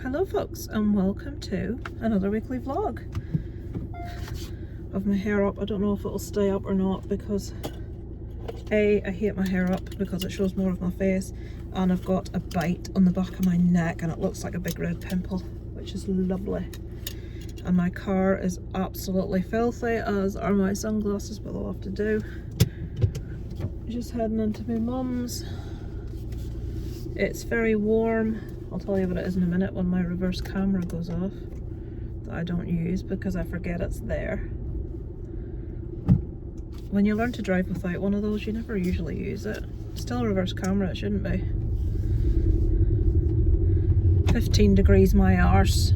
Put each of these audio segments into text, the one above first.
Hello folks, and welcome to another weekly vlog of my hair up. I don't know if it'll stay up or not because I hate my hair up because it shows more of my face, and I've got a bite on the back of my neck and it looks like a big red pimple, which is lovely. And my car is absolutely filthy, as are my sunglasses, but I'll have to do. Just heading into my mum's. It's very warm. I'll tell you what it is in a minute when my reverse camera goes off, that I don't use because I forget it's there. When you learn to drive without one of those, you never usually use it. Still a reverse camera, it shouldn't be. 15 degrees my arse.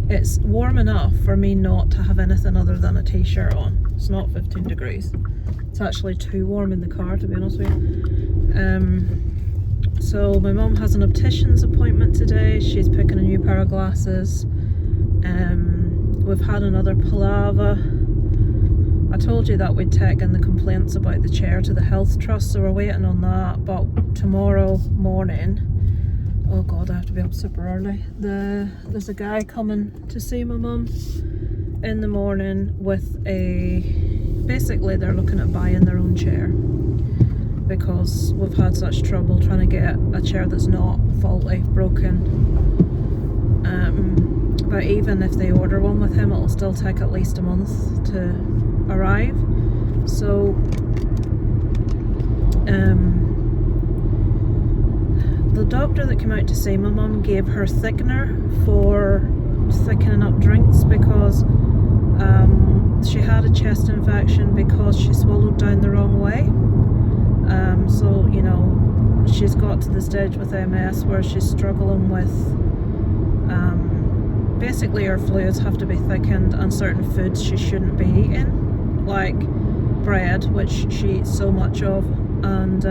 It's warm enough for me not to have anything other than a t-shirt on. It's not 15 degrees. It's actually too warm in the car, to be honest with you. So my mum has an optician's appointment today. She's picking a new pair of glasses. We've had another palava. I told you that we'd taken the complaints about the chair to the health trust, so we're waiting on that. But tomorrow morning, oh god, I have to be up super early. There's a guy coming to see my mum in the morning with basically they're looking at buying their own chair, because we've had such trouble trying to get a chair that's not faulty, broken. But even if they order one with him, it'll still take at least a month to arrive. So the doctor that came out to see my mum gave her thickener for thickening up drinks because she had a chest infection because she swallowed down the wrong way. So, you know, she's got to the stage with MS where she's struggling with, basically her fluids have to be thickened, and certain foods she shouldn't be eating, like bread, which she eats so much of, and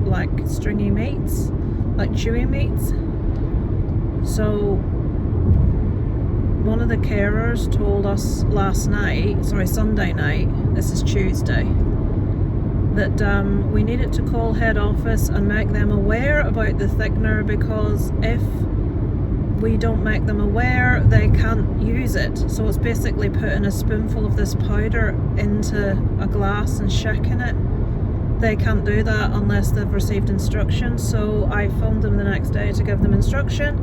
like stringy meats, like chewy meats. So one of the carers told us Sunday night, this is Tuesday, that we needed to call head office and make them aware about the thickener, because if we don't make them aware, they can't use it. So it's basically putting a spoonful of this powder into a glass and shaking it. They can't do that unless they've received instructions. So I phoned them the next day to give them instruction,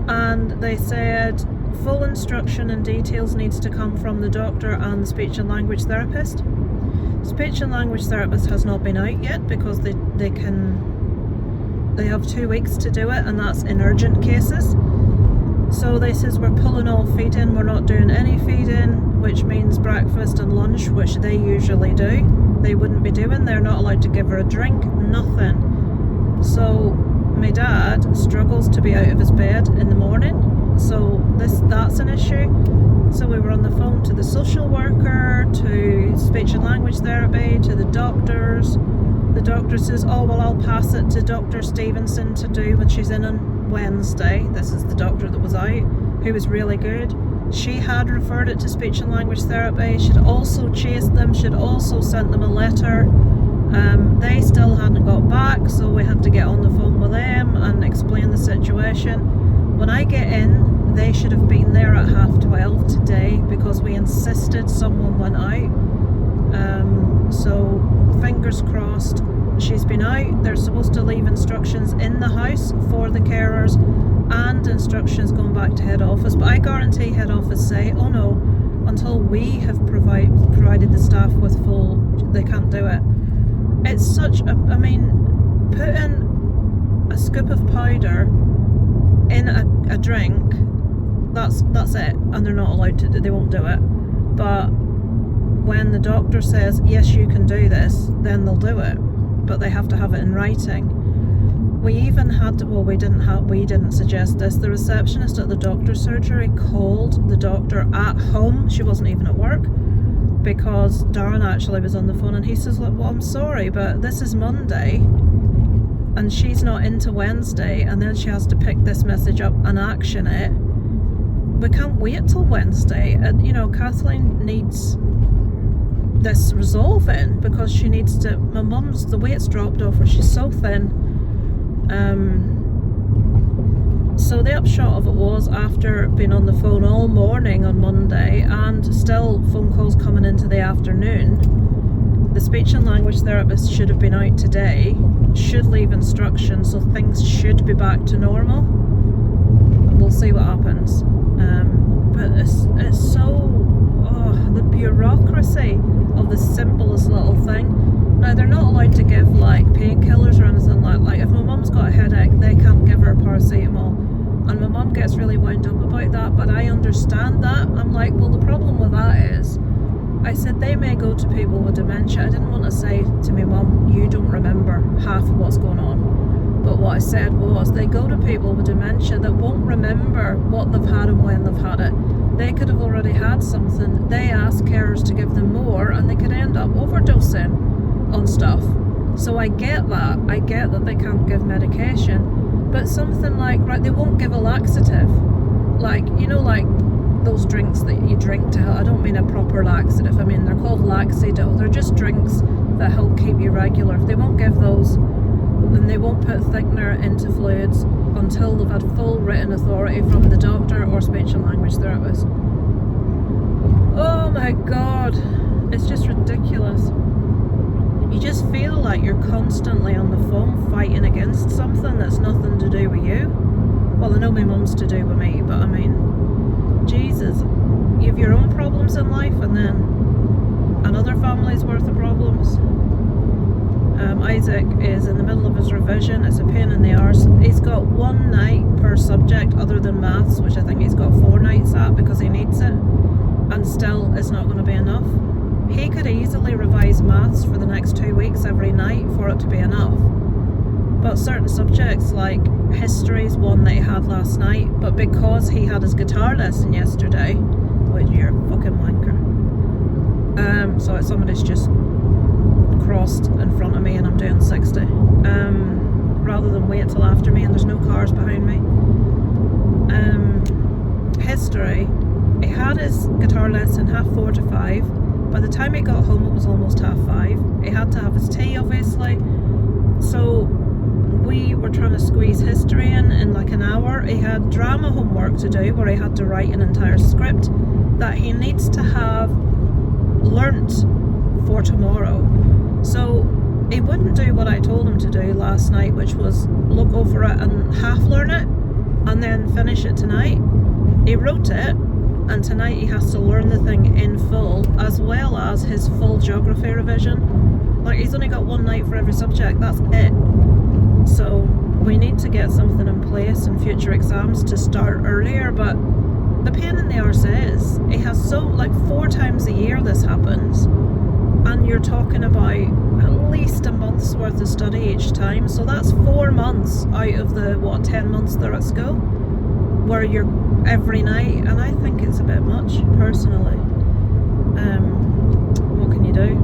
and they said full instruction and details needs to come from the doctor and the speech and language therapist. Speech and language therapist has not been out yet because they have 2 weeks to do it, and that's in urgent cases. So they says we're pulling all feeding, we're not doing any feeding, which means breakfast and lunch, which they usually do. They wouldn't be doing. They're not allowed to give her a drink, nothing. So my dad struggles to be out of his bed in the morning, so that's an issue. So we were on the phone to the social worker, to speech and language therapy, to the doctors. The doctor says, oh well, I'll pass it to Dr. Stevenson to do when she's in on Wednesday. This is the doctor that was out, who was really good. She had referred it to speech and language therapy. She'd also chased them, she'd also sent them a letter. They still hadn't got back, so we had to get on the phone with them and explain the situation. When I get in, they should have been there at 12:30 today because we insisted someone went out. So fingers crossed. She's been out. They're supposed to leave instructions in the house for the carers and instructions going back to head office, but I guarantee head office say, oh no, until we have provided the staff with full, they can't do it. It's such a, I mean, putting a scoop of powder in a drink, that's it, and they're not allowed to, they won't do it. But when the doctor says yes, you can do this, then they'll do it, but they have to have it in writing. We even had to, well, we didn't suggest this, the receptionist at the doctor's surgery called the doctor at home. She wasn't even at work, because Darren actually was on the phone, and he says, look, well, I'm sorry, but this is Monday and she's not into Wednesday, and then she has to pick this message up and action it. We can't wait till Wednesday. And you know, Kathleen needs this resolving because she needs to, my mum's, the weight's dropped off her, she's so thin. So the upshot of it was, after being on the phone all morning on Monday and still phone calls coming into the afternoon, the speech and language therapist should have been out today, should leave instructions, so things should be back to normal. We'll see what happens. But it's so, the bureaucracy of the simplest little thing. Now, they're not allowed to give like painkillers or anything like if my mum's got a headache, they can't give her paracetamol. And my mum gets really wound up about that, but I understand that. I'm like, well, the problem with that is, I said they may go to people with dementia. I didn't want to say to my mum, you don't remember half of what's going on. But what I said was, they go to people with dementia that won't remember what they've had and when they've had it. They could have already had something. They ask carers to give them more, and they could end up overdosing on stuff. So I get that. I get that they can't give medication. But something like, right, they won't give a laxative. Like, you know, like those drinks that you drink to help. I don't mean a proper laxative. I mean, they're called Laxido. They're just drinks that help keep you regular. If they won't give those, then they won't put thickener into fluids until they've had full written authority from the doctor or speech and language therapist. Oh my God, it's just ridiculous. You just feel like you're constantly on the phone fighting against something that's nothing to do with you. Well, I know my mum's to do with me, but I mean, Jesus, you have your own problems in life, and then another family's worth of problems. Isaac is in the middle of his revision. It's a pain in the arse. He's got one night per subject other than maths, which I think he's got 4 nights at because he needs it, and still it's not going to be enough. He could easily revise maths for the next 2 weeks every night for it to be enough. But certain subjects, like history's one that he had last night, but because he had his guitar lesson yesterday, which you're a fucking wanker. So somebody's just crossed in front of me and I'm doing 60. Rather than wait till after me and there's no cars behind me. History, he had his guitar lesson 4:30 to 5. By the time he got home, it was almost 5:30. He had to have his tea, obviously. So we were trying to squeeze history in like an hour. He had drama homework to do where he had to write an entire script that he needs to have learnt for tomorrow. So he wouldn't do what I told him to do last night, which was look over it and half learn it and then finish it tonight. He wrote it, and tonight he has to learn the thing in full, as well as his full geography revision. Like, he's only got 1 night for every subject, that's it. So we need to get something in place in future exams to start earlier, but the pain in the arse is, he has like 4 times a year this happens, and you're talking about at least a month's worth of study each time, so that's 4 months out of the 10 months they're at school, where you're every night, and I think it's a bit much, personally. What can you do?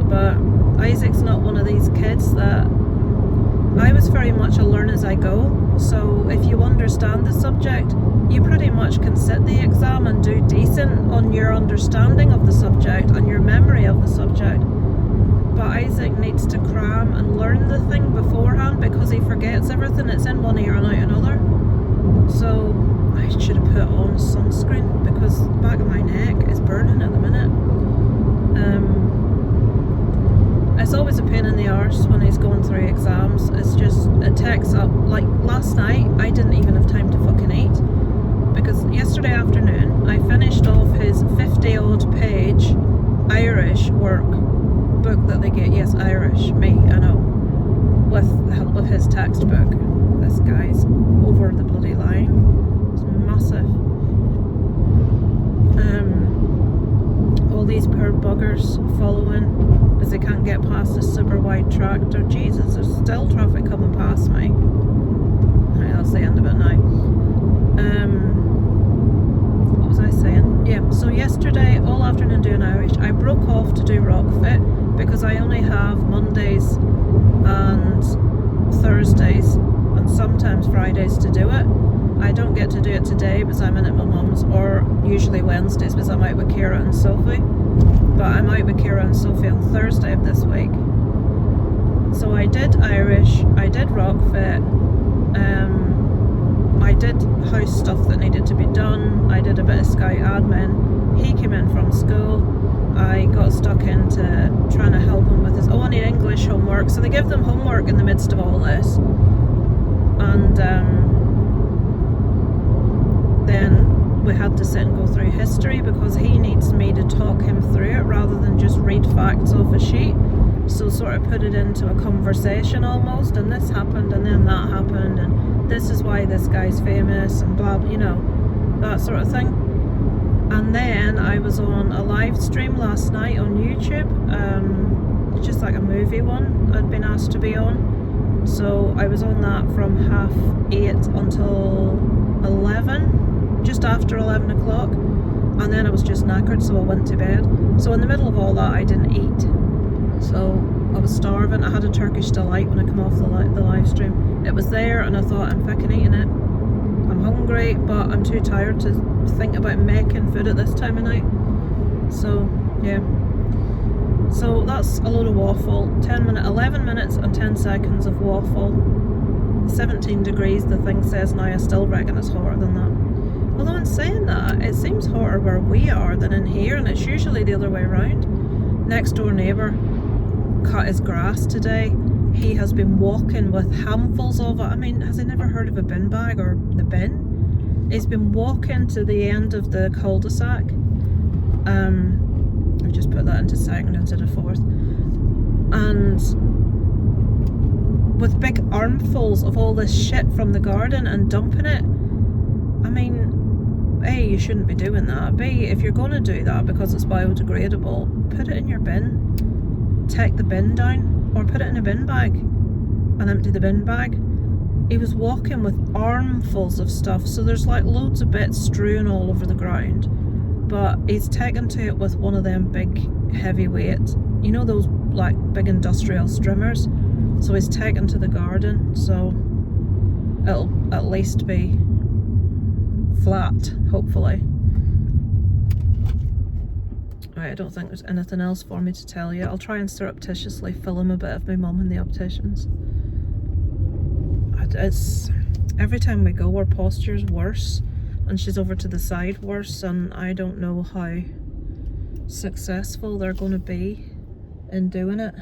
But Isaac's not one of these kids that, I was very much a learn as I go, so if you understand the subject, you pretty much can sit the exam and do decent on your understanding of the subject and your memory of the subject. But Isaac needs to cram and learn the thing beforehand because he forgets everything. It's in one ear and out another. So I should have put on sunscreen because the back of my neck is burning at the minute. It's always a pain in the arse when he's going through exams. It's just, it takes up, like last night I didn't even have time to fucking eat because yesterday afternoon I finished off his 50 odd page Irish work book that they get. Yes, Irish, me, I know, with the help of his textbook. This guy's over the bloody line. It's massive. All these poor buggers following because they can't get past this super wide tractor. Jesus, there's still traffic coming past me. Right, that's the end of it now. What was I saying? Yeah, so yesterday, all afternoon doing Irish, I broke off to do rock fit because I only have Mondays and Thursdays and sometimes Fridays to do it. I don't get to do it today because I'm in at my mum's, or usually Wednesdays because I'm out with Kira and Sophie. But I'm out with Kira and Sophie on Thursday of this week. So I did Irish, I did rock fit, house stuff that needed to be done. I did a bit of Sky admin. He came in from school. I got stuck into trying to help him with his English homework. So they give them homework in the midst of all this. And then we had to sit and go through history because he needs me to talk him through it rather than just read facts off a sheet. So sort of put it into a conversation almost, and this happened and then that happened and this is why this guy's famous and blah, you know, that sort of thing. And then I was on a live stream last night on YouTube, just like a movie one I'd been asked to be on. So I was on that from 8:30 until 11, just after 11 o'clock. And then I was just knackered, so I went to bed. So in the middle of all that, I didn't eat. So I was starving. I had a Turkish delight when I come off the live stream. It was there and I thought, I'm fucking eating it. I'm hungry, but I'm too tired to think about making food at this time of night. So yeah. So that's a load of waffle. 11 minutes and 10 seconds of waffle. 17 degrees, the thing says now. I still reckon it's hotter than that. Although in saying that, it seems hotter where we are than in here, and it's usually the other way around. Next door neighbour cut his grass today. He has been walking with handfuls of it. I mean, has he never heard of a bin bag or the bin? He's been walking to the end of the cul-de-sac. I've just put that into second instead of fourth. And with big armfuls of all this shit from the garden and dumping it. I mean, A, you shouldn't be doing that. B, if you're going to do that because it's biodegradable, put it in your bin. Take the bin down or put it in a bin bag and empty the bin bag. He was walking with armfuls of stuff, so there's like loads of bits strewn all over the ground, but he's taken to it with one of them big heavyweight, you know, those like big industrial strimmers. So he's taken to the garden, so it'll at least be flat, hopefully. Right, I don't think there's anything else for me to tell you. I'll try and surreptitiously film a bit of my mum in the opticians. It's every time we go, her posture's worse, and she's over to the side worse, and I don't know how successful they're going to be in doing it.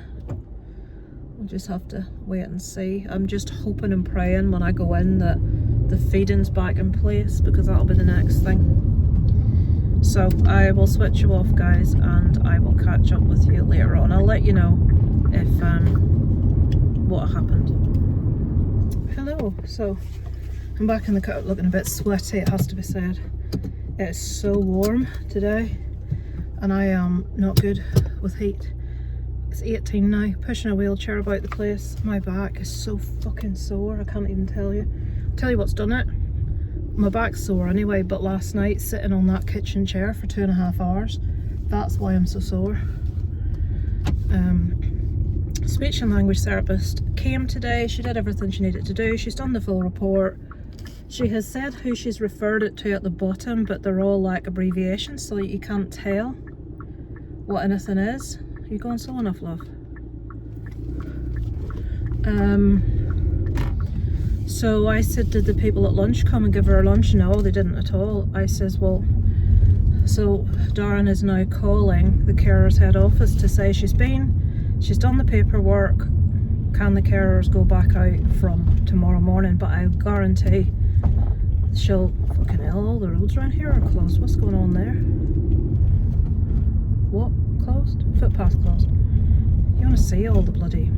We'll just have to wait and see. I'm just hoping and praying when I go in that the feeding's back in place, because that'll be the next thing. So I will switch you off, guys, and I will catch up with you later on. I'll let you know if what happened. Hello. So I'm back in the car looking a bit sweaty, it has to be said. It's so warm today and I am not good with heat. It's 18 now, pushing a wheelchair about the place. My back is so fucking sore, I can't even tell you. Tell you what's done it. My back's sore anyway, but last night sitting on that kitchen chair for 2.5 hours, that's why I'm so sore. Speech and language therapist came today. She did everything she needed to do. She's done the full report. She has said who she's referred it to at the bottom, but they're all like abbreviations, so you can't tell what anything is. Are you going slow enough, love? So I said, did the people at lunch come and give her lunch? No, they didn't at all. I says, well, so Darren is now calling the carers head office to say she's done the paperwork. Can the carers go back out from tomorrow morning? But I guarantee she'll fucking hell, all the roads around here are closed. What's going on there? What? Closed? Footpath closed. You want to see all the bloody...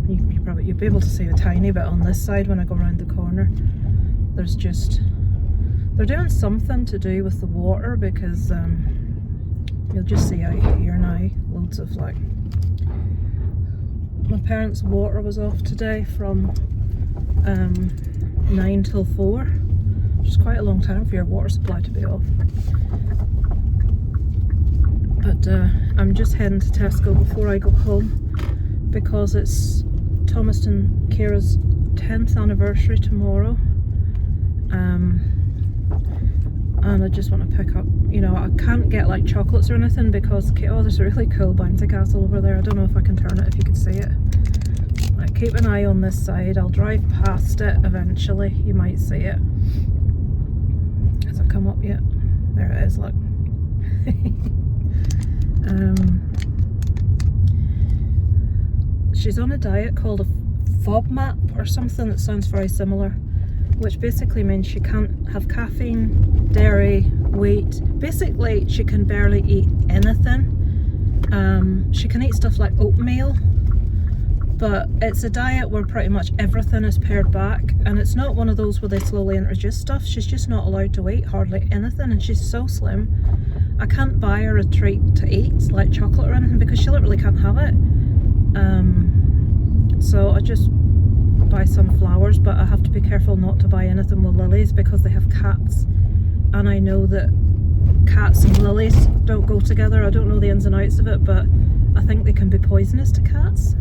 You'll be able to see a tiny bit on this side when I go around the corner. There's just... They're doing something to do with the water, because you'll just see out here now loads of like... My parents' water was off today from 9 till 4, which is quite a long time for your water supply to be off. But I'm just heading to Tesco before I go home, because it's Thomaston Kira's 10th anniversary tomorrow. And I just want to pick up, you know, I can't get like chocolates or anything because, oh, there's a really cool bouncy castle over there. I don't know if I can turn it if you can see it. Right, keep an eye on this side. I'll drive past it eventually. You might see it. hasn't come up yet. There it is, look. She's on a diet called a FODMAP or something that sounds very similar, which basically means she can't have caffeine, dairy, wheat. Basically, she can barely eat anything. She can eat stuff like oatmeal, but it's a diet where pretty much everything is pared back, and it's not one of those where they slowly introduce stuff. She's just not allowed to eat hardly anything, and she's so slim. I can't buy her a treat to eat, like chocolate or anything, because she literally can't have it. So I just buy some flowers, but I have to be careful not to buy anything with lilies because they have cats, and I know that cats and lilies don't go together. I don't know the ins and outs of it, but I think they can be poisonous to cats.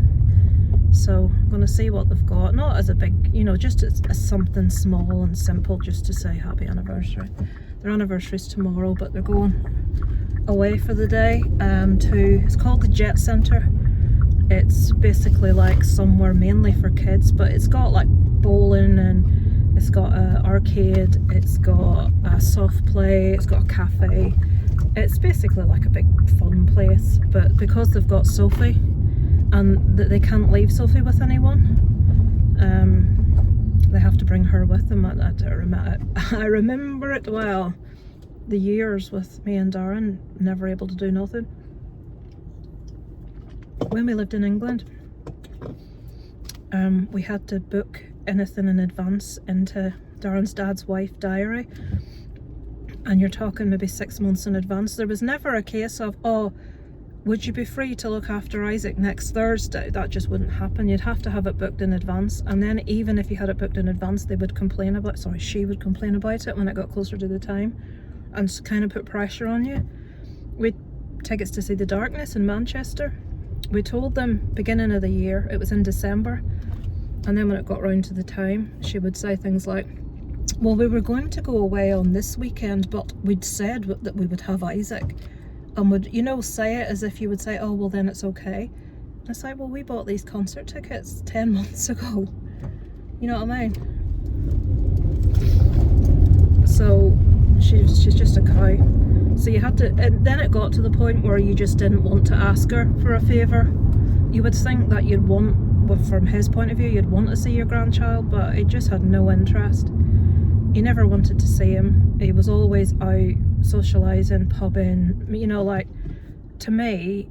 So I'm going to see what they've got, not as a big, you know, just as something small and simple, just to say happy anniversary. Their anniversary's tomorrow, but they're going away for the day to, it's called the Jet Centre. It's basically like somewhere mainly for kids, but it's got like bowling, and it's got an arcade, it's got a soft play, it's got a cafe. It's basically like a big fun place, but because they've got Sophie and that they can't leave Sophie with anyone, they have to bring her with them. I remember it well, the years with me and Darren never able to do nothing. When we lived in England, we had to book anything in advance into Darren's dad's wife diary, and you're talking maybe 6 months in advance. There was never a case of, oh, would you be free to look after Isaac next Thursday? That just wouldn't happen. You'd have to have it booked in advance, and then even if you had it booked in advance, they would complain about, she would complain about it when it got closer to the time, and kind of put pressure on you. We had tickets to see The Darkness in Manchester. We told them beginning of the year, it was in December, and then when it got round to the time, she would say things like, well, we were going to go away on this weekend, but we'd said that we would have Isaac, and would, you know, say it as if you would say, oh, well, then it's okay. And it's like, well, we bought these concert tickets 10 months ago. You know what I mean? So she's just a cow. So you had to, and then it got to the point where you just didn't want to ask her for a favour. You would think that you'd want, well, from his point of view, you'd want to see your grandchild, but he just had no interest. He never wanted to see him. He was always out socialising, pubbing, you know, like, to me,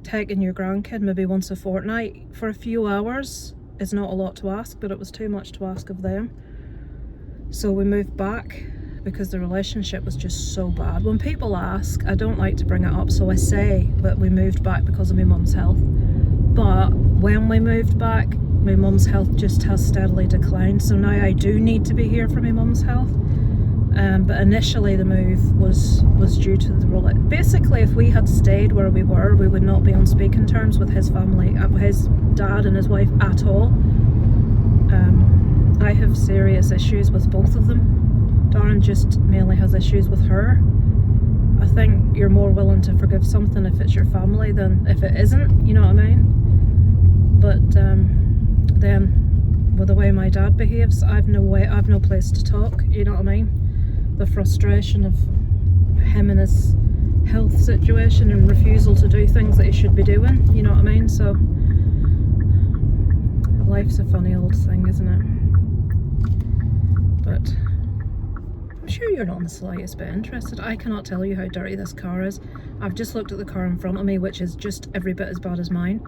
taking your grandkid maybe once a fortnight for a few hours is not a lot to ask, but it was too much to ask of them. So we moved back because the relationship was just so bad. When people ask, I don't like to bring it up, so I say that we moved back because of my mum's health. But when we moved back, my mum's health just has steadily declined, so now I do need to be here for my mum's health. But initially the move was due to the role. Basically, if we had stayed where we were, we would not be on speaking terms with his family, his dad and his wife at all. I have serious issues with both of them. Darren just mainly has issues with her. I think you're more willing to forgive something if it's your family than if it isn't, you know what I mean? But then with the way my dad behaves, I've no place to talk, you know what I mean? The frustration of him and his health situation and refusal to do things that he should be doing, you know what I mean? So life's a funny old thing, isn't it? But I'm sure you're not in the slightest bit interested. I cannot tell you how dirty this car is. I've just looked at the car in front of me, which is just every bit as bad as mine.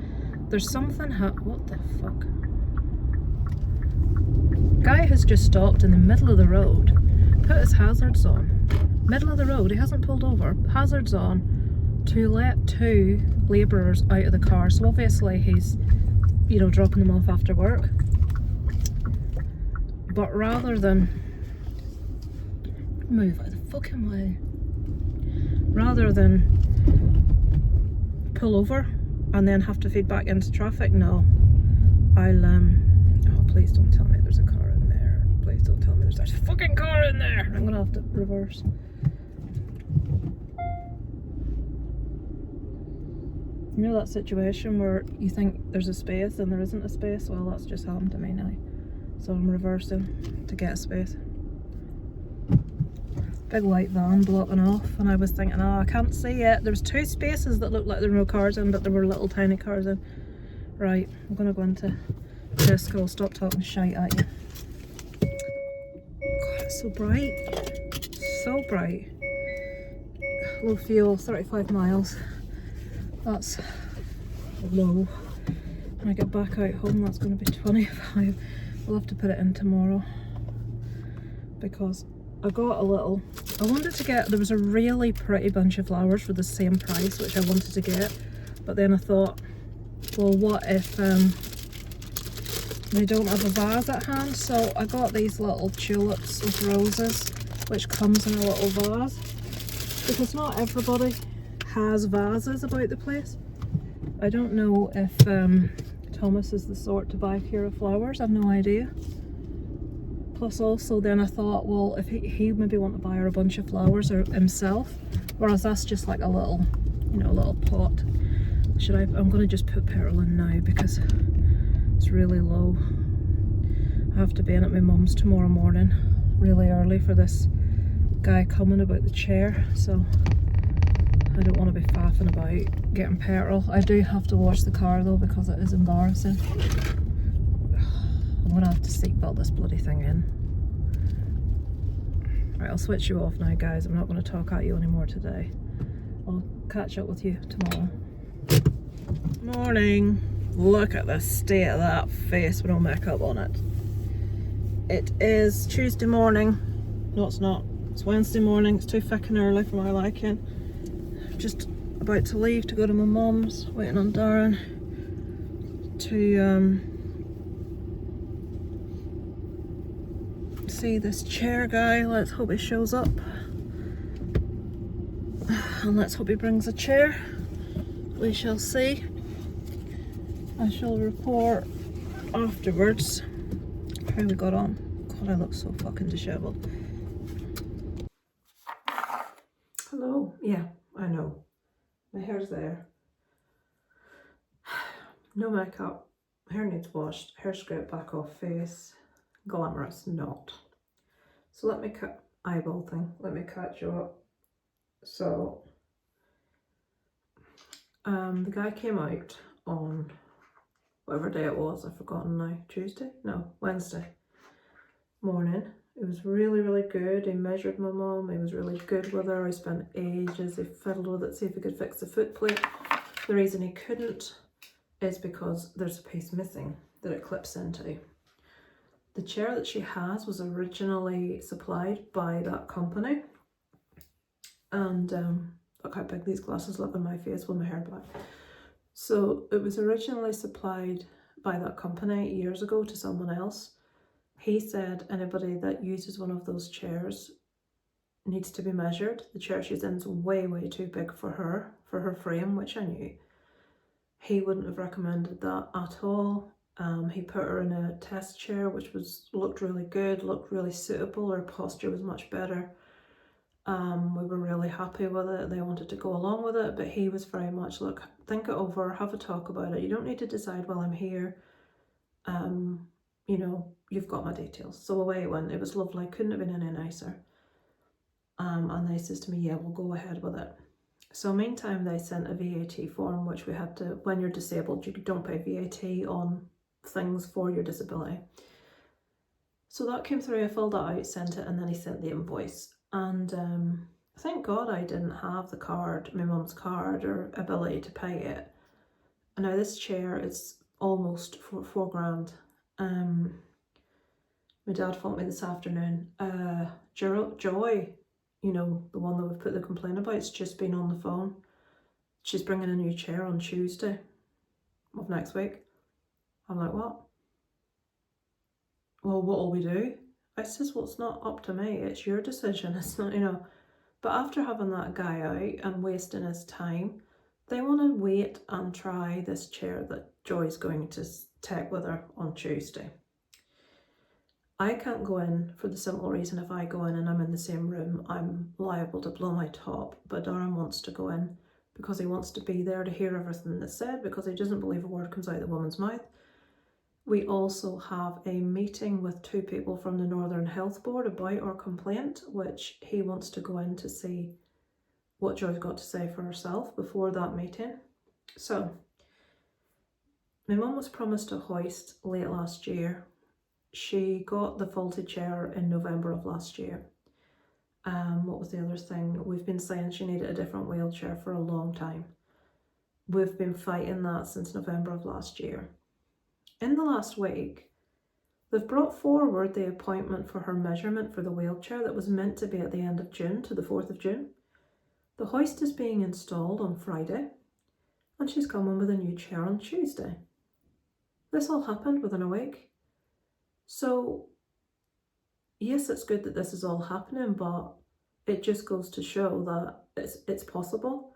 There's something what the fuck? Guy has just stopped in the middle of the road, put his hazards on. Middle of the road, he hasn't pulled over, hazards on, to let two labourers out of the car. So obviously he's, you know, dropping them off after work. But rather than move out of the fucking way, rather than pull over and then have to feed back into traffic, no, I'll oh, please don't tell me there's a car in there. Please don't tell me there's a fucking car in there. I'm gonna have to reverse. You know that situation where you think there's a space and there isn't a space? Well, that's just happened to me now. So I'm reversing to get a space. big white van blocking off, and I was thinking, oh, I can't see it. There was 2 spaces that looked like there were no cars in, but there were little tiny cars in. Right, I'm gonna go into Tesco. I'll stop talking shite at you. God, it's so bright. So bright. Low fuel, 35 miles. That's low. When I get back out home, that's going to be 25. We'll have to put it in tomorrow, because I got a little, I wanted to get, there was a really pretty bunch of flowers for the same price, which I wanted to get, but then I thought, well, what if they don't have a vase at hand? So I got these little tulips with roses, which comes in a little vase, because not everybody has vases about the place. I don't know if Thomas is the sort to buy a pair of flowers, I've no idea. Plus also then I thought, well, if he maybe want to buy her a bunch of flowers or himself, whereas that's just like a little, you know, a little pot. I'm going to just put petrol in now because it's really low. I have to be in at my mum's tomorrow morning really early for this guy coming about the chair, so I don't want to be faffing about getting petrol. I do have to wash the car though because it is embarrassing. I'm going to have to seatbelt this bloody thing in. Right, I'll switch you off now, guys. I'm not going to talk at you anymore today. I'll catch up with you tomorrow. Morning. Look at the state of that face with no makeup on it. It is Tuesday morning. No, it's not. It's Wednesday morning. It's too fucking early for my liking. Just about to leave to go to my mum's. Waiting on Darren to see this chair guy. Let's hope he shows up. And let's hope he brings a chair. We shall see. I shall report afterwards how we got on. God, I look so fucking dishevelled. Hello. Yeah, I know. My hair's there. No makeup. Hair needs washed. Hair scraped back off face. Glamorous, not. So let me cut eyeball thing. Let me catch you up. So the guy came out on whatever day it was, I've forgotten now. Tuesday? No, Wednesday morning. It was really, really good. He measured my mum. He was really good with her. He spent ages. He fiddled with it, see if he could fix the foot plate. The reason he couldn't is because there's a piece missing that it clips into. The chair that she has was originally supplied by that company. And look how big these glasses look on my face with my hair back. So it was originally supplied by that company years ago to someone else. He said anybody that uses one of those chairs needs to be measured. The chair she's in is way, way too big for her frame, which I knew. He wouldn't have recommended that at all. He put her in a test chair, which looked really good, looked really suitable. Her posture was much better. We were really happy with it. They wanted to go along with it, but he was very much, look, think it over, have a talk about it. You don't need to decide while I'm here. You know, you've got my details. So away it went. It was lovely. Couldn't have been any nicer. And they says to me, yeah, we'll go ahead with it. So meantime, they sent a VAT form, which we had to, when you're disabled, you don't pay VAT on things for your disability. So that came through, I filled that out, sent it, and then he sent the invoice. And thank God I didn't have the card, my mum's card, or ability to pay it. And now this chair is almost four grand. My dad phoned me this afternoon. Joy, you know, the one that we've put the complaint about, it's just been on the phone. She's bringing a new chair on Tuesday of next week. I'm like, what? Well, what'll we do? I says, well, it's not up to me. It's your decision. It's not, you know. But after having that guy out and wasting his time, they want to wait and try this chair that Joy's going to take with her on Tuesday. I can't go in for the simple reason if I go in and I'm in the same room, I'm liable to blow my top. But Darren wants to go in because he wants to be there to hear everything that's said, because he doesn't believe a word comes out of the woman's mouth. We also have a meeting with 2 people from the Northern Health Board about our complaint, which he wants to go in to see what Joy's got to say for herself before that meeting. So, my mum was promised a hoist late last year. She got the faulty chair in November of last year. What was the other thing? We've been saying she needed a different wheelchair for a long time. We've been fighting that since November of last year. In the last week, they've brought forward the appointment for her measurement for the wheelchair that was meant to be at the end of June to the 4th of June. The hoist is being installed on Friday, and she's coming with a new chair on Tuesday. This all happened within a week. So, yes, it's good that this is all happening, but it just goes to show that it's possible.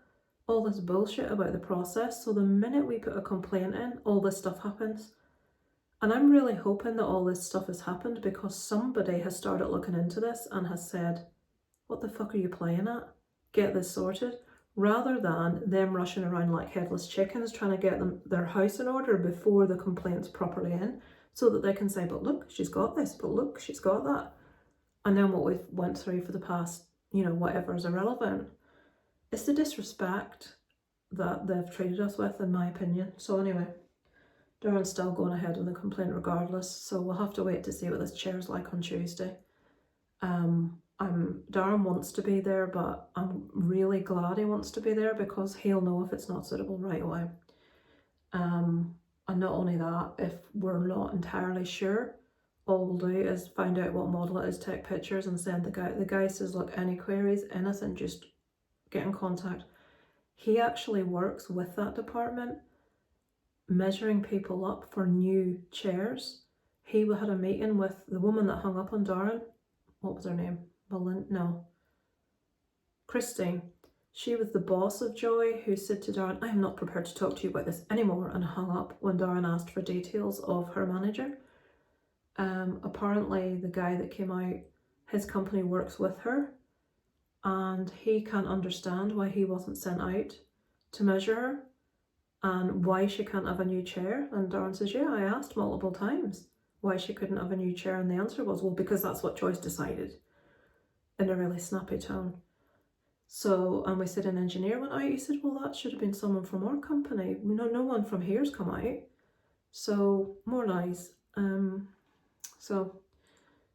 All this bullshit about the process. So the minute we put a complaint in, all this stuff happens. And I'm really hoping that all this stuff has happened because somebody has started looking into this and has said, what the fuck are you playing at? Get this sorted. Rather than them rushing around like headless chickens trying to get their house in order before the complaint's properly in, so that they can say, but look, she's got this, but look, she's got that. And then what we've went through for the past, whatever is irrelevant. It's the disrespect that they've treated us with, in my opinion. So anyway, Darren's still going ahead with the complaint regardless, so we'll have to wait to see what this chair's like on Tuesday. Darren wants to be there, but I'm really glad he wants to be there because he'll know if it's not suitable right away. And not only that, if we're not entirely sure, all we'll do is find out what model it is, take pictures and send the guy. The guy says, look, any queries, anything, just get in contact. He actually works with that department, measuring people up for new chairs. He had a meeting with the woman that hung up on Darren. What was her name? Christine. She was the boss of Joy, who said to Darren, I am not prepared to talk to you about this anymore, and hung up when Darren asked for details of her manager. Apparently the guy that came out, his company works with her, and he can't understand why he wasn't sent out to measure her and why she can't have a new chair. And Darren says, yeah, I asked multiple times why she couldn't have a new chair, and the answer was, well, because that's what Joyce decided, in a really snappy tone. So, and we said an engineer went out. He said, well, that should have been someone from our company. No one from here's come out. So, more lies. So,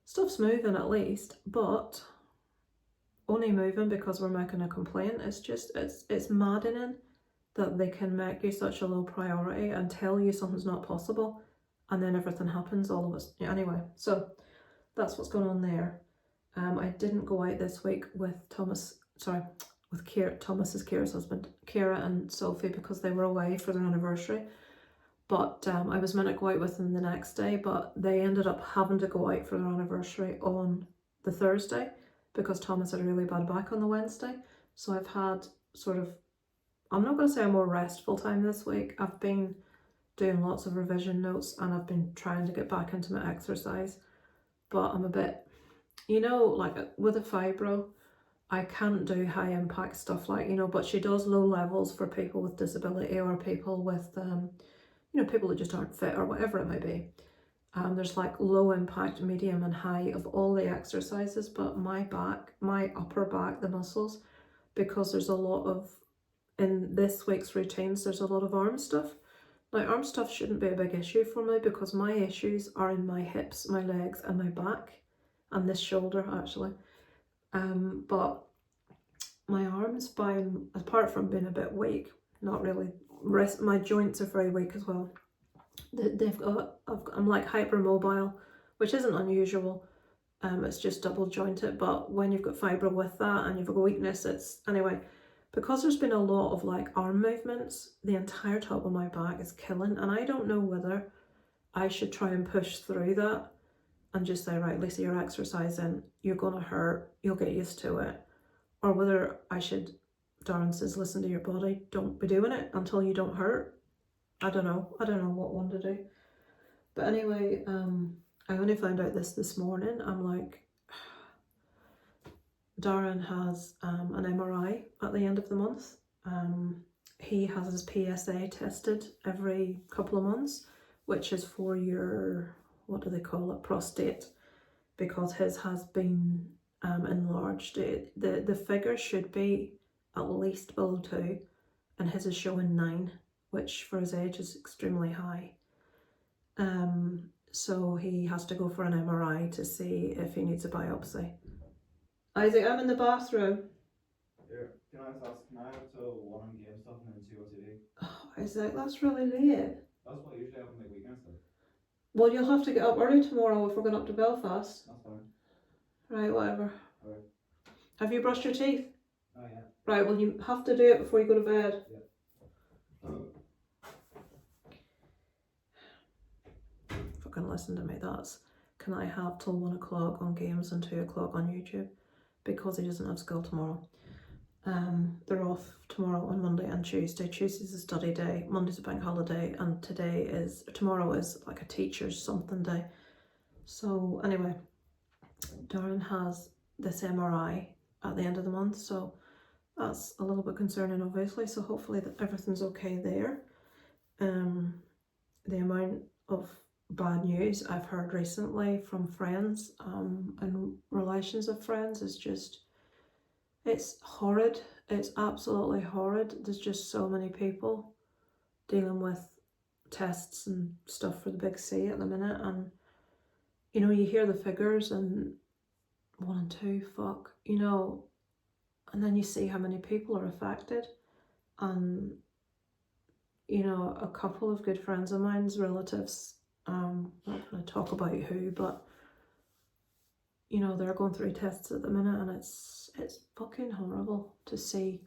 stuff's moving at least, but only moving because we're making a complaint. It's maddening that they can make you such a low priority and tell you something's not possible, and then everything happens all of us. Yeah, anyway, so that's what's going on there. I didn't go out this week with Thomas's Kira's husband, Kira and Sophie, because they were away for their anniversary. But I was meant to go out with them the next day, but they ended up having to go out for their anniversary on the Thursday because Thomas had a really bad back on the Wednesday. So I've had I'm not going to say a more restful time this week. I've been doing lots of revision notes and I've been trying to get back into my exercise. But I'm a bit, like with a fibro, I can't do high impact stuff but she does low levels for people with disability or people with, people that just aren't fit or whatever it may be. There's like low impact, medium and high of all the exercises, but my upper back, the muscles, because there's a lot of, in this week's routines, there's a lot of arm stuff. Now, arm stuff shouldn't be a big issue for me because my issues are in my hips, my legs and my back, and this shoulder actually. But my arm spine, apart from being a bit weak, not really, my joints are very weak as well. I'm like hypermobile, which isn't unusual. It's just double jointed, but when you've got fibro with that and you've got weakness, anyway, because there's been a lot of like arm movements, the entire top of my back is killing, and I don't know whether I should try and push through that and just say, right, Lisa, you're exercising, you're gonna hurt, you'll get used to it, or whether I should, Darren says, listen to your body, don't be doing it until you don't hurt. I don't know what one to do. But anyway, I only found out this morning. I'm like, Darren has an MRI at the end of the month. He has his PSA tested every couple of months, which is for your, what do they call it, prostate, because his has been enlarged. The figure should be at least below 2, and his is showing 9, which for his age is extremely high. So he has to go for an MRI to see if he needs a biopsy. Isaac, I'm in the bathroom. Here, can I just ask, can I have till 1 on game stuff and then 2 on TV? Oh, Isaac, that's really late. That's what I usually have on like weekends though. Well, you'll have to get up early tomorrow if we're going up to Belfast. That's fine. Right, whatever. Alright. Have you brushed your teeth? Oh yeah. Right, well you have to do it before you go to bed. Yeah. Fucking listen to me, that's, can I have till 1 o'clock on games and 2 o'clock on YouTube? Because he doesn't have school tomorrow. They're off tomorrow on Monday and Tuesday. Tuesday's a study day, Monday's a bank holiday, and tomorrow is like a teacher's something day. So anyway, Darren has this MRI at the end of the month, so that's a little bit concerning obviously, so hopefully that everything's okay there. The amount of bad news I've heard recently from friends and relations of friends is just, it's horrid. It's absolutely horrid. There's just so many people dealing with tests and stuff for the big C at the minute, and you know, you hear the figures and 1 and 2, fuck, you know, and then you see how many people are affected. And you know, a couple of good friends of mine's relatives, I'm not going to talk about who, but you know, they're going through tests at the minute, and it's fucking horrible to see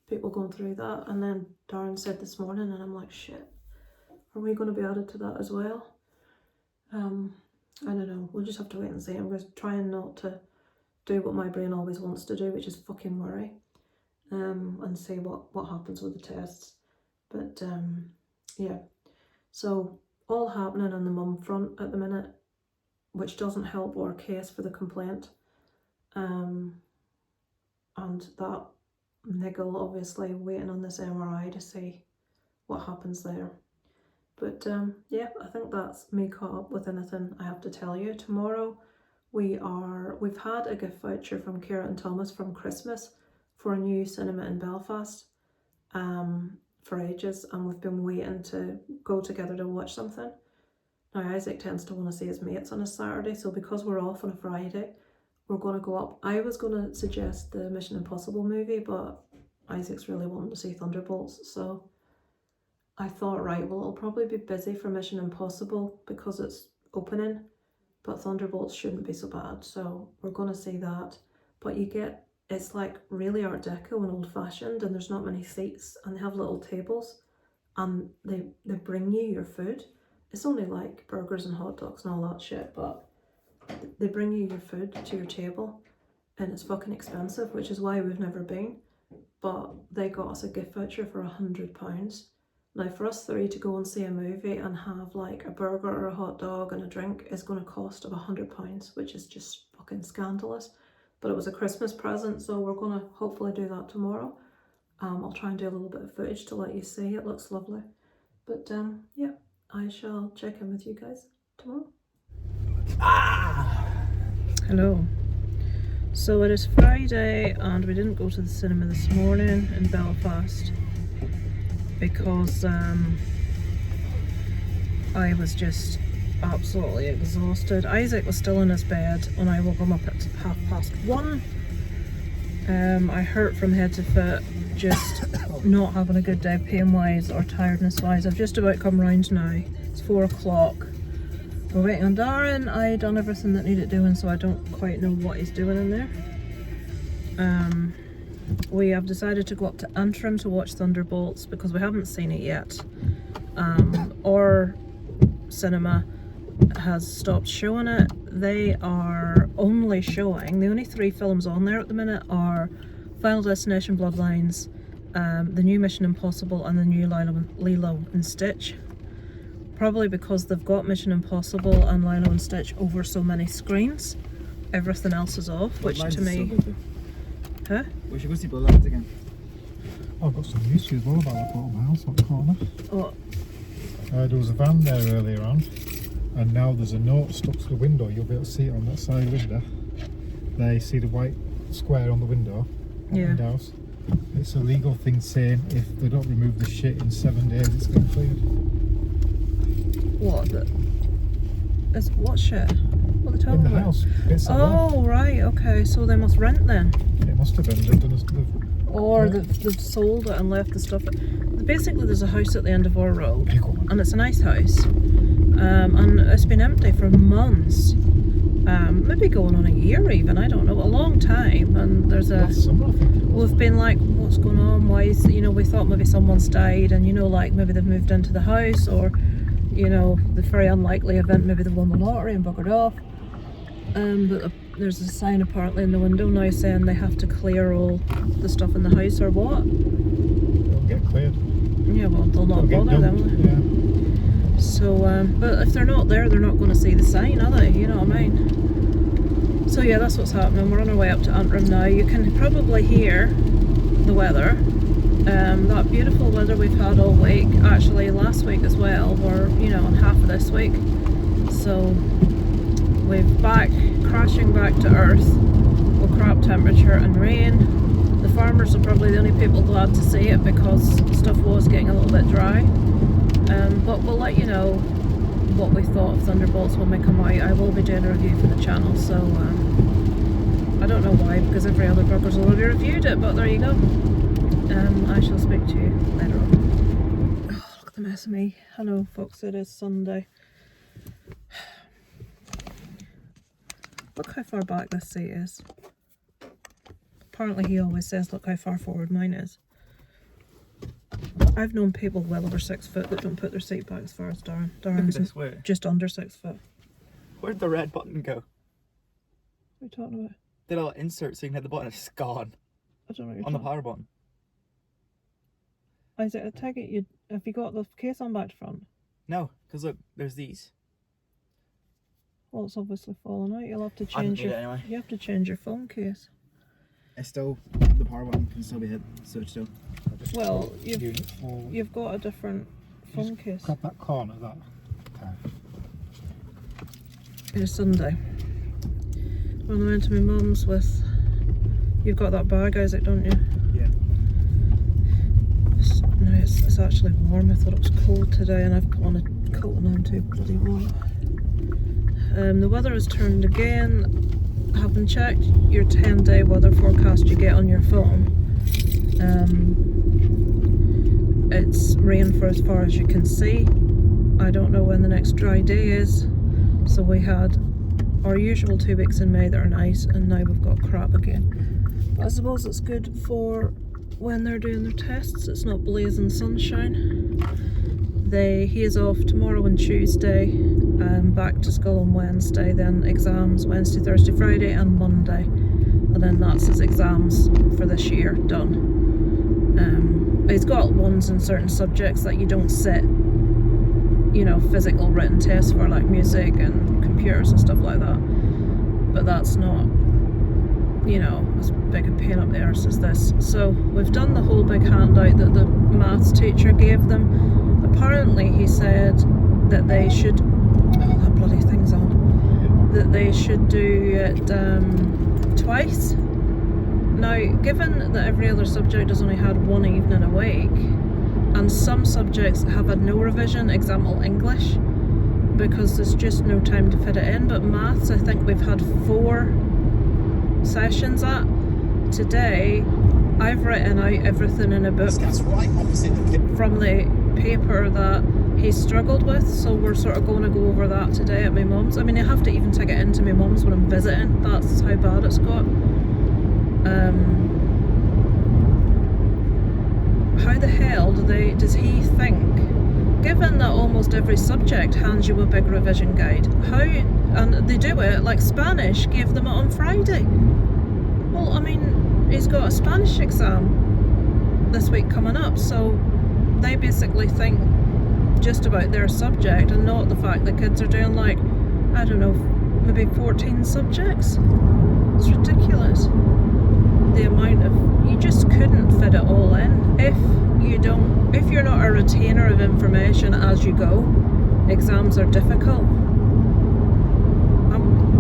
people going through that. And then Darren said this morning, and I'm like, shit, are we going to be added to that as well? I don't know, we'll just have to wait and see. I'm just trying not to do what my brain always wants to do, which is fucking worry, and see what happens with the tests. But yeah, so all happening on the mum front at the minute, which doesn't help our case for the complaint. And that niggle obviously waiting on this MRI to see what happens there. But yeah, I think that's me caught up with anything I have to tell you. Tomorrow we've had a gift voucher from Ciara and Thomas from Christmas for a new cinema in Belfast for ages, and we've been waiting to go together to watch something. Now Isaac tends to want to see his mates on a Saturday, so because we're off on a Friday, we're going to go up. I was going to suggest the Mission Impossible movie, but Isaac's really wanting to see Thunderbolts, so I thought, right, well, it'll probably be busy for Mission Impossible because it's opening, but Thunderbolts shouldn't be so bad, so we're going to see that. But it's like really Art Deco and old fashioned, and there's not many seats, and they have little tables, and they bring you your food. It's only like burgers and hot dogs and all that shit, but they bring you your food to your table, and it's fucking expensive, which is why we've never been. But they got us a gift voucher for £100. Now for us three to go and see a movie and have like a burger or a hot dog and a drink is going to cost of £100, which is just fucking scandalous. But it was a Christmas present, so we're going to hopefully do that tomorrow. I'll try and do a little bit of footage to let you see. It looks lovely. But yeah, I shall check in with you guys tomorrow. Hello. So it is Friday and we didn't go to the cinema this morning in Belfast because I was just absolutely exhausted. Isaac was still in his bed when I woke him up at 1:30. I hurt from head to foot, just not having a good day pain wise or tiredness wise. I've just about come round now. It's 4 o'clock. We're waiting on Darren. I done everything that needed doing, so I don't quite know what he's doing in there. We have decided to go up to Antrim to watch Thunderbolts because we haven't seen it yet. Our cinema has stopped showing it. They are only showing, the only 3 films on there at the minute are Final Destination Bloodlines, the new Mission Impossible and the new Lilo and Stitch. Probably because they've got Mission Impossible and Lilo and Stitch over so many screens, everything else is off, which to me... Huh? We should go see Bloodlines again. I've got some news to you as well about that bottom house on the corner. Oh, There was a van there earlier on, and now there's a note stuck to the window. You'll be able to see it on that side window. There, you see the white square on the window. Yeah. The house. It's a legal thing saying if they don't remove the shit in 7 days, it's getting cleared. What? What shit? What are they talking In the about? house. Bits of Oh, right, okay. So they must rent then. it must have been. They've done Or they've sold it and left the stuff. Basically, there's a house at the end of our road, big one. and it's a nice house. And it's been empty for months. Maybe going on a year even, I don't know, a long time. And there's a... Last summer, I think it was. We've been like, what's going on? Why is, we thought maybe someone's died, and like maybe they've moved into the house, or the very unlikely event, maybe they won the lottery and buggered off. But there's a sign apparently in the window now saying they have to clear all the stuff in the house or what. They'll get cleared. Yeah, well, they'll not They'll get bother dumped, them. yeah. So, but if they're not there, they're not going to see the sign, are they? You know what I mean? So yeah, that's what's happening. We're on our way up to Antrim now. You can probably hear the weather. That beautiful weather we've had all week, actually last week as well, we're, on half of this week. So we're crashing back to earth with crap temperature and rain. The farmers are probably the only people glad to see it because stuff was getting a little bit dry. But we'll let you know what we thought of Thunderbolts when we come out. I will be doing a review for the channel, so I don't know why, because every other brokers will have reviewed it, but there you go. I shall speak to you later on. Oh, look at the mess of me. Hello folks, it is Sunday. Look how far back this seat is. Apparently he always says look how far forward mine is. I've known people well over 6 foot that don't put their seat back as far as Darren. Darren's this way. just under 6 foot. Where'd the red button go? What are you talking about? The little insert so you can hit the button, it's just gone. I don't know what you're On the talking power button. Isaac, I take it have you got the case on back to front? No, because look, there's these. Well, it's obviously fallen out. You'll have to I change didn't need it anyway. You have to change your phone case. It's still, the power button can still be hit, so it's still. Well, Unit forward. you've got a different phone Just case. grab that corner, that. Okay. It's Sunday. Well, I went to my mum's with. You've got that bag, Isaac, don't you? Yeah. No, it's actually warm. I thought it was cold today, and I've put on a coat and I'm too bloody warm. The weather has turned again. Having checked your 10-day weather forecast you get on your phone, it's rain for as far as you can see. I don't know when the next dry day is, so we had our usual 2 weeks in May that are nice, and now we've got crap again. But I suppose it's good for when they're doing their tests. It's not blazing sunshine. He is off tomorrow and Tuesday, back to school on Wednesday, then exams Wednesday, Thursday, Friday and Monday, and then that's his exams for this year done. He's got ones in certain subjects that you don't sit, physical written tests for, like music and computers and stuff like that, but that's not as big a pain up the arse as this. So we've done the whole big handout that the maths teacher gave them. Apparently he said that they should, that bloody thing's on, that they should do it twice. Now, given that every other subject has only had one evening a week, and some subjects have had no revision, example English, because there's just no time to fit it in, but maths I think we've had 4 sessions at. Today I've written out everything in a book from the paper that he struggled with, so we're sort of going to go over that today at my mum's. I mean, I have to even take it into my mum's when I'm visiting, that's how bad it's got. How the hell does he think, given that almost every subject hands you a big revision guide, and they do it, like Spanish gave them it on Friday. Well, I mean, he's got a Spanish exam this week coming up, so they basically think just about their subject and not the fact that kids are doing, like, I don't know, maybe 14 subjects. It's ridiculous. The amount of, you just couldn't fit it all in. If you're not a retainer of information as you go. Exams are difficult.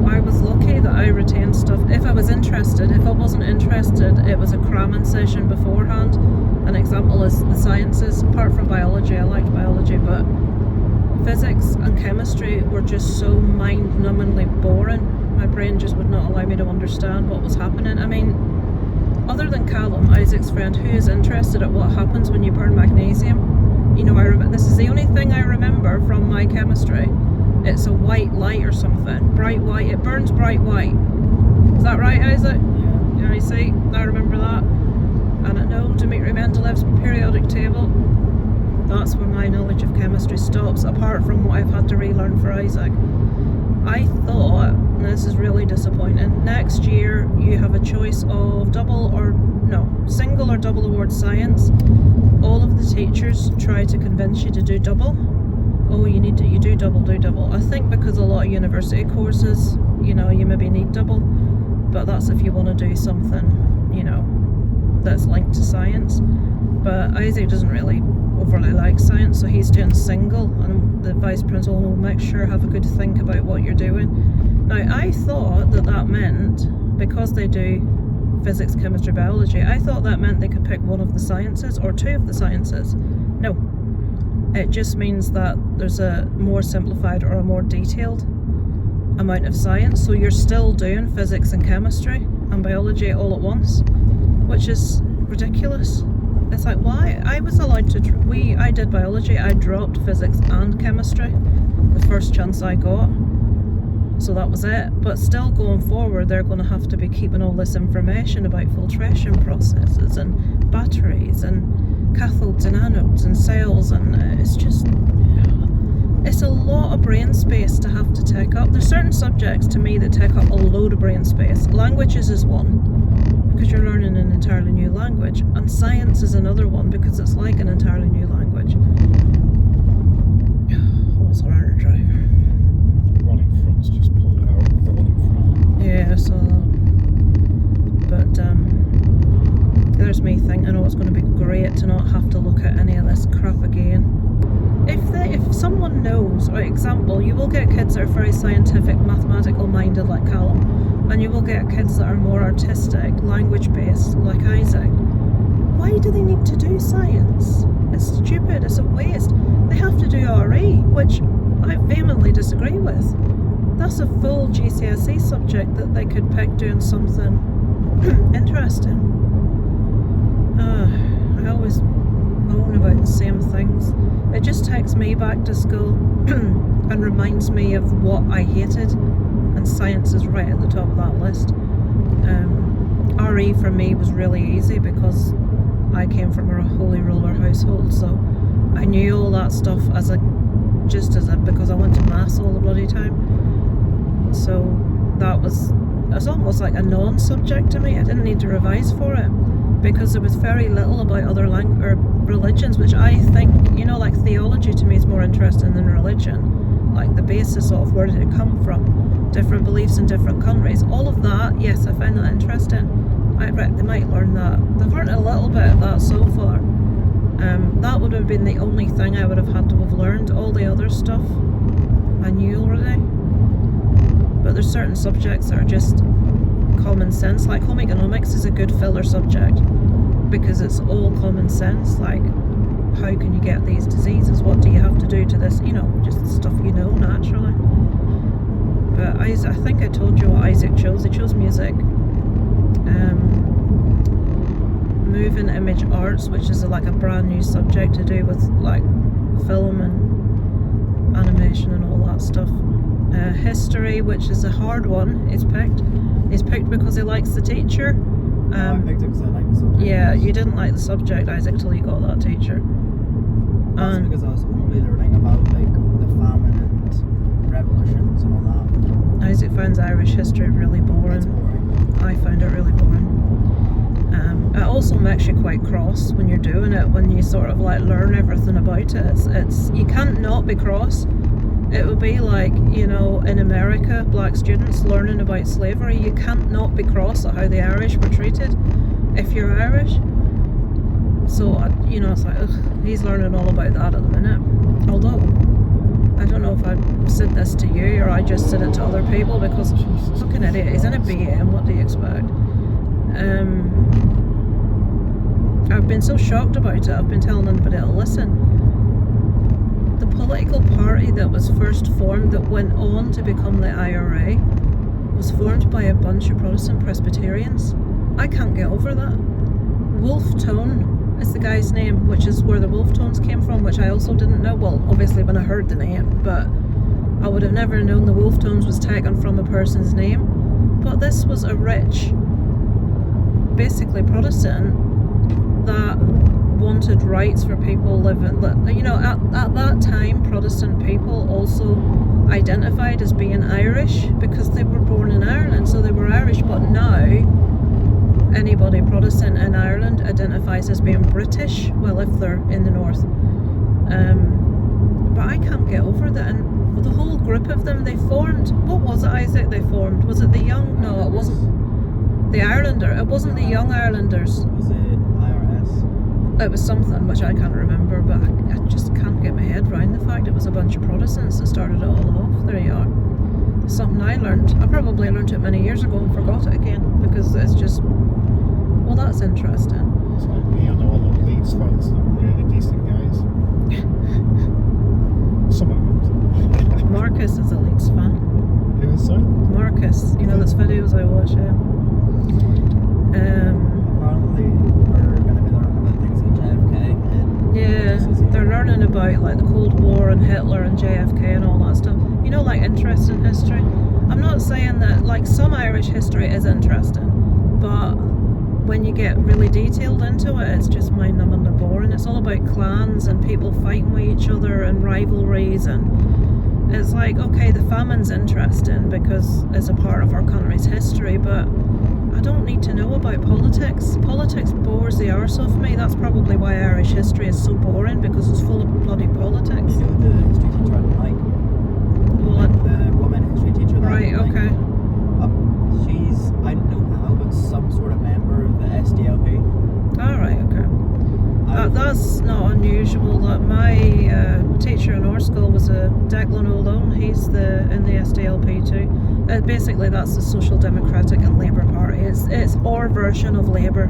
I was lucky that I retained stuff. If I was interested, if I wasn't interested, it was a cramming session beforehand. An example is the sciences. Apart from biology, I liked biology, but physics and chemistry were just so mind-numbingly boring. My brain just would not allow me to understand what was happening. I mean, other than Callum, Isaac's friend, who is interested at what happens when you burn magnesium. You know, this is the only thing I remember from my chemistry. It's a white light or something. Bright white. It burns bright white. Is that right, Isaac? Yeah, you see? I remember that. And I know Dmitri Mendelev's periodic table. That's where my knowledge of chemistry stops, apart from what I've had to relearn for Isaac. I thought, and this is really disappointing, next year you have a choice of single or double award science. All of the teachers try to convince you to do double. Oh, you do double. I think because a lot of university courses, you maybe need double, but that's if you want to do something, that's linked to science. But Isaac doesn't really overly like science, so he's doing single, and the vice principal will make sure have a good think about what you're doing. Now, I thought that meant, because they do physics, chemistry, biology, I thought that meant they could pick one of the sciences or two of the sciences. No. It just means that there's a more simplified or a more detailed amount of science. So you're still doing physics and chemistry and biology all at once, which is ridiculous. It's like, why? I was allowed to... I did biology. I dropped physics and chemistry the first chance I got. So that was it. But still going forward, they're going to have to be keeping all this information about filtration processes and batteries and cathodes and anodes and cells, and it's a lot of brain space to have to take up. There's certain subjects to me that take up a load of brain space. Languages is one, because you're learning an entirely new language, and science is another one because it's like an entirely new language. What's our other driver? The one in front's just pulled out. The one in front. Yeah, I saw that. But there's me thinking, it's going to be great to not have to look at any of this crap again. If someone knows, for example, you will get kids that are very scientific, mathematical minded like Callum, and you will get kids that are more artistic, language based like Isaac. Why do they need to do science? It's stupid, it's a waste. They have to do RE, which I vehemently disagree with. That's a full GCSE subject that they could pick doing something interesting. I always moan about the same things. It just takes me back to school and reminds me of what I hated, and science is right at the top of that list. RE for me was really easy because I came from a holy roller household, so I knew all that stuff because I went to maths all the bloody time. So it's almost like a non-subject to me. I didn't need to revise for it, because there was very little about other religions, which I think, like theology to me is more interesting than religion. Like the basis of where did it come from, different beliefs in different countries, all of that, yes, I find that interesting. They might learn that. They've learned a little bit of that so far. That would have been the only thing I would have had to have learned. All the other stuff I knew already. But there's certain subjects that are just common sense, like home economics is a good filler subject because it's all common sense, like how can you get these diseases, what do you have to do to this, just stuff naturally. But I think I told you what Isaac chose. He chose music, moving image arts, which is like a brand new subject to do with like film and animation and all that stuff. History, which is a hard one, is picked. He's picked because he likes the teacher. I picked it because I like the subject. Yeah, you didn't like the subject, Isaac, till you got that teacher. That's because I was only learning about like the famine and revolutions and all that. Isaac finds Irish history really boring. It's boring. I found it really boring. It also makes you quite cross when you're doing it, when you sort of like learn everything about it. It's you can't not be cross. It would be like, in America, black students learning about slavery. You can't not be cross at how the Irish were treated if you're Irish. So, it's like, ugh, he's learning all about that at the minute. Although, I don't know if I said this to you or I just said it to other people because, fucking idiot, he's in a BM, what do you expect? I've been so shocked about it, I've been telling everybody to listen. The political party that was first formed, that went on to become the IRA, was formed by a bunch of Protestant Presbyterians. I can't get over that. Wolfe Tone is the guy's name, which is where the Wolfe Tones came from, which I also didn't know. Well, obviously when I heard the name, but I would have never known the Wolfe Tones was taken from a person's name. But this was a rich, basically Protestant, that wanted rights for people living, at that time Protestant people also identified as being Irish because they were born in Ireland, so they were Irish. But now anybody Protestant in Ireland identifies as being British, well, if they're in the north. But I can't get over that. And the whole group of them, they formed, what was it, Isaac, they formed? Was it the Young, no, it wasn't the Islander, it wasn't the Young Irelanders. Was it IRS? It was something which I can't remember, but I just can't get my head around the fact it was a bunch of Protestants that started it all off. There you are. It's something I learned. I probably learned it many years ago and forgot it again because it's just, well, that's interesting. It's like me, I know a lot of Leeds fans that are really decent guys. Some of them. Marcus is a Leeds fan. Who is that? Marcus, those videos I watch, yeah. Apparently, we're going to be learning about things like JFK. Yeah, they're learning about like the Cold War and Hitler and JFK and all that stuff. Like interesting history. I'm not saying that like some Irish history is interesting, but when you get really detailed into it, it's just mind-numbingly boring. It's all about clans and people fighting with each other and rivalries, and it's like, okay, the famine's interesting because it's a part of our country's history, but I don't need to know about politics. Politics bores the arse off me. That's probably why Irish history is so boring, because it's full of bloody politics. You know the history teacher I don't like? Well, The woman history teacher that I right, don't okay. like. She's, I don't know how, but some sort of member of the SDLP. Alright, okay. That's not unusual. My teacher in our school was a Declan O'Lone. He's in the SDLP too. Basically, that's the Social Democratic and Labour Party. It's our version of Labour.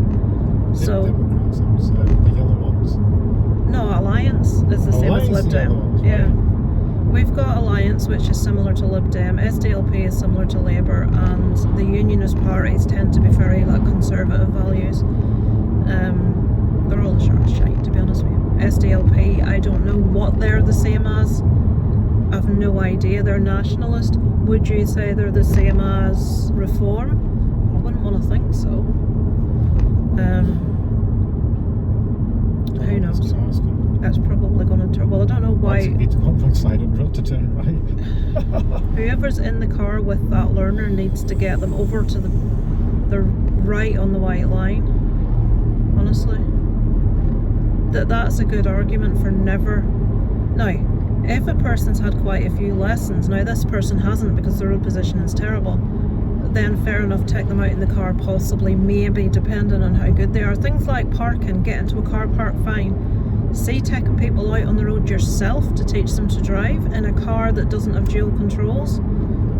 So Democrats, it was the yellow ones. no, Alliance is the same as Lib Dem. Yeah. We've got Alliance, which is similar to Lib Dem. SDLP is similar to Labour, and the Unionist parties tend to be very conservative values. They're all a short shite, to be honest with you. SDLP, I don't know what they're the same as. I've no idea. They're nationalist. Would you say they're the same as Reform? I wouldn't want to think so. Who knows? That's probably going to turn. Well, I don't know why. You need to go from side up road to turn right. Whoever's in the car with that learner needs to get them over to the right on the white line. Honestly, that's a good argument for never. Now, if a person's had quite a few lessons, now this person hasn't because the road position is terrible, then fair enough, take them out in the car, possibly, maybe, depending on how good they are. Things like parking, get into a car park, fine. See, taking people out on the road yourself to teach them to drive in a car that doesn't have dual controls?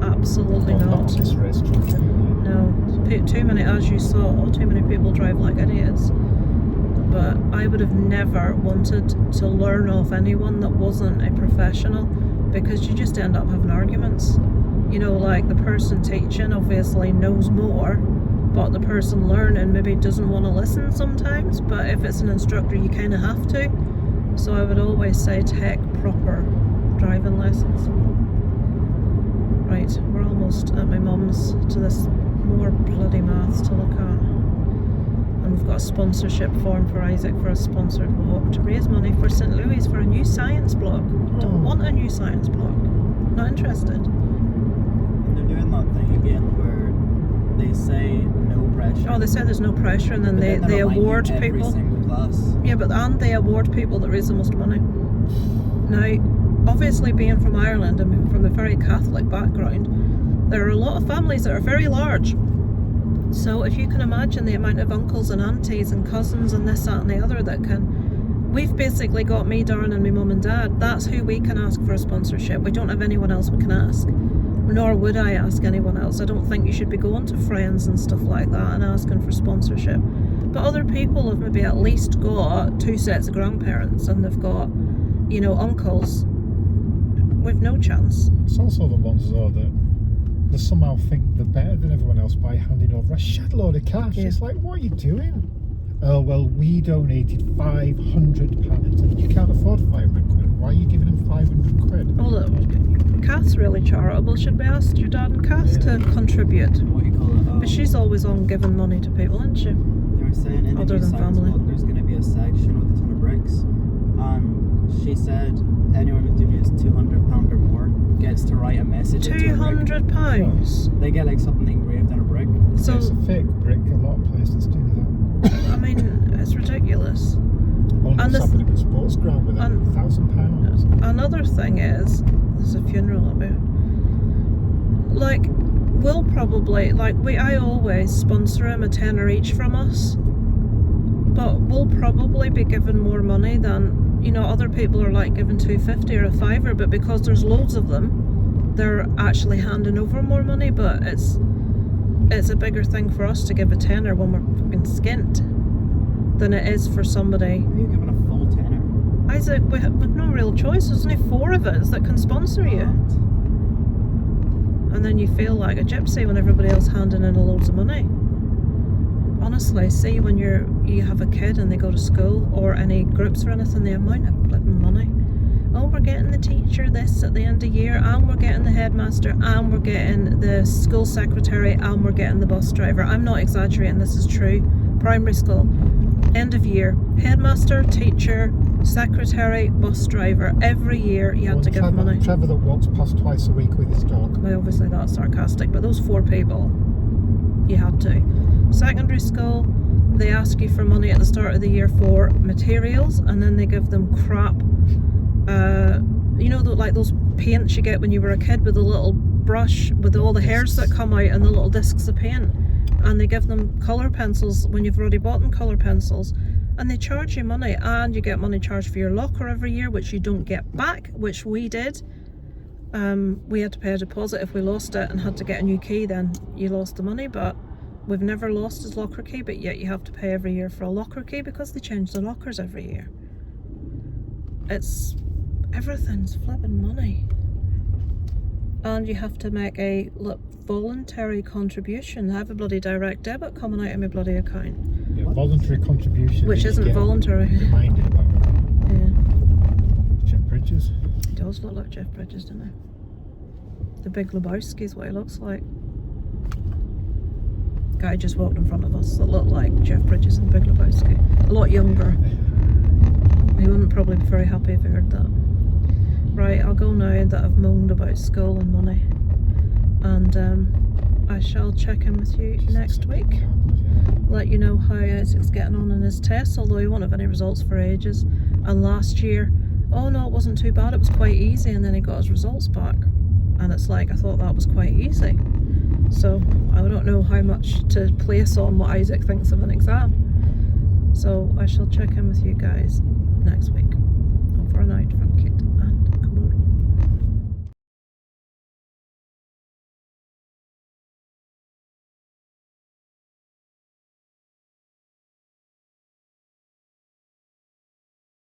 Absolutely not. This racetrack anyway. No, too many, as you saw, too many people drive like idiots. But I would have never wanted to learn off anyone that wasn't a professional, because you just end up having arguments. Like the person teaching obviously knows more, but the person learning maybe doesn't want to listen sometimes. But if it's an instructor, you kind of have to. So I would always say take proper driving lessons. Right, we're almost at my mum's to this more bloody maths to look at. And we've got a sponsorship form for Isaac for a sponsored walk to raise money for St. Louis for a new science blog. Don't want a new science blog. Not interested. And they're doing that thing again where they say no pressure. Oh, they say there's no pressure, and then But they remind you award every people. single class. Yeah, and they award people that raise the most money. Now, obviously being from Ireland and from a very Catholic background, there are a lot of families that are very large. So if you can imagine the amount of uncles and aunties and cousins and this, that and the other that can, we've basically got me, Darren and my mum and dad. That's who we can ask for a sponsorship. We don't have anyone else we can ask. Nor would I ask anyone else. I don't think you should be going to friends and stuff like that and asking for sponsorship. But other people have maybe at least got 2 sets of grandparents and they've got, you know, uncles. We've no chance. It's also the ones though that they somehow think they're better than everyone else by handing over a shed load of cash. Yeah. It's like, what are you doing? Oh, well, we donated £500. You can't afford 500 quid. Why are you giving them 500 quid? Well, Kath's really charitable. Should we ask your dad and Kath to contribute? What do you call it? But she's always on giving money to people, isn't she? They were saying in the Other new than science family. book there's going to be a section with a ton of bricks. And she said anyone who donates £200 or more gets to write a message into a brick. £200. They get like something engraved on a brick. So So, it's a fake brick. A lot of places do that. I mean, it's ridiculous. Only And what's this- happening with sports ground with and- £1,000. Another thing is, there's a funeral about. Like, we'll probably, I always sponsor him a tenner each from us. But we'll probably be given more money than, you know, other people are like giving $2.50 or a £5, but because there's loads of them, they're actually handing over more money. But it's a bigger thing for us to give a tenner when we're fucking skint than it is for somebody. Why are you giving a full tenner? Isaac, we have no real choice. There's only 4 of us that can sponsor you. And then you feel like a gypsy when everybody else handing in loads of money. Honestly, see when you have a kid and they go to school or any groups or anything, the amount of flipping money. Oh, we're getting the teacher this at the end of year, and we're getting the headmaster, and we're getting the school secretary, and we're getting the bus driver. I'm not exaggerating, this is true. Primary school, end of year, headmaster, teacher, secretary, bus driver. Every year you had to give money. Trevor that walks past twice a week with his dog. Well, obviously that's sarcastic, but those 4 people, you had to. Secondary school, they ask you for money at the start of the year for materials, and then they give them crap. You know, like those paints you get when you were a kid with a little brush with all the hairs that come out and the little discs of paint. And they give them colour pencils when you've already bought them colour pencils. And they charge you money, and you get money charged for your locker every year, which you don't get back, which we did. We had to pay a deposit if we lost it and had to get a new key, then you lost the money. But we've never lost his locker key, but yet you have to pay every year for a locker key because they change the lockers every year. Everything's flipping money. And you have to make a voluntary contribution. Have a bloody direct debit coming out of my bloody account. Yeah, voluntary contribution. Which that you isn't get voluntary. Reminded about Yeah. Jeff Bridges. He does look like Jeff Bridges, doesn't he? The Big Lebowski is what he looks like. Guy just walked in front of us that looked like Jeff Bridges in Big Lebowski. A lot younger. He wouldn't probably be very happy if he heard that. Right, I'll go now that I've moaned about school and money. And I shall check in with you next week. Let you know how Isaac's getting on in his tests, although he won't have any results for ages. And last year, oh no, it wasn't too bad, it was quite easy, and then he got his results back. And it's like, I thought that was quite easy. So I don't know how much to place on what Isaac thinks of an exam. So I shall check in with you guys next week.